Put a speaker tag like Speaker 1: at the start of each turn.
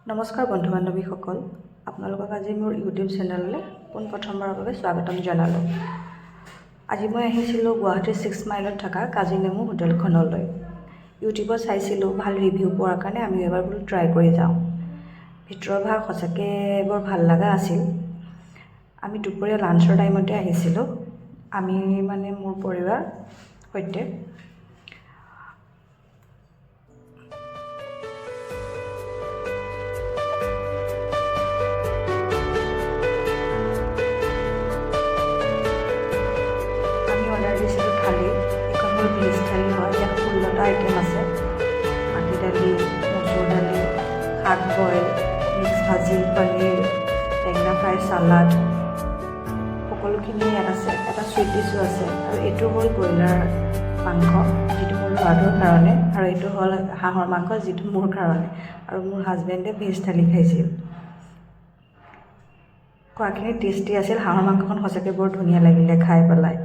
Speaker 1: নমস্কাৰ বন্ধু বান্ধৱীসকল, আপোনালোকক আজি মোৰ ইউটিউব চেনেললৈ পোনপ্ৰথমবাৰৰ বাবে স্বাগতম জনালোঁ। আজি মই আহিছিলোঁ গুৱাহাটীৰ 6 মাইলত থকা কাজিনেমু হোটেলখনলৈ। ইউটিউবত চাইছিলোঁ ভাল ৰিভিউ পোৱাৰ কাৰণে আমি এবাৰ বোলো ট্ৰাই কৰি যাওঁ। ভিতৰৰ ভাগ সঁচাকৈ বৰ ভাল লগা আছিল। আমি দুপৰীয়া লাঞ্চৰ টাইমতে আহিছিলোঁ, আমি মোৰ পৰিবাৰ সৈতে। অৰ্ডাৰ দিছিলোঁ থালি, এখন হ'ল ভেজ থালি হয়। ইয়াত 16টা আইটেম আছে: মাটি দালি, মচুৰ দালি, শাক বইল, মিক্স ভাজি, পনীৰ, টেঙা ফ্ৰাই, চালাড, সকলোখিনি ইয়াত আছে। এটা চুইট ডিছো আছে, আৰু এইটো হ'ল ব্ৰইলাৰ মাংস, যিটো মোৰ ল'ৰাটোৰ কাৰণে, আৰু এইটো হ'ল হাঁহৰ মাংস, যিটো মোৰ কাৰণে, আৰু মোৰ হাজবেণ্ডে ভেজ থালি খাইছিল। খোৱাখিনি টেষ্টি আছিল। হাঁহৰ মাংসখন সঁচাকৈ বৰ ধুনীয়া লাগিলে খাই পেলাই।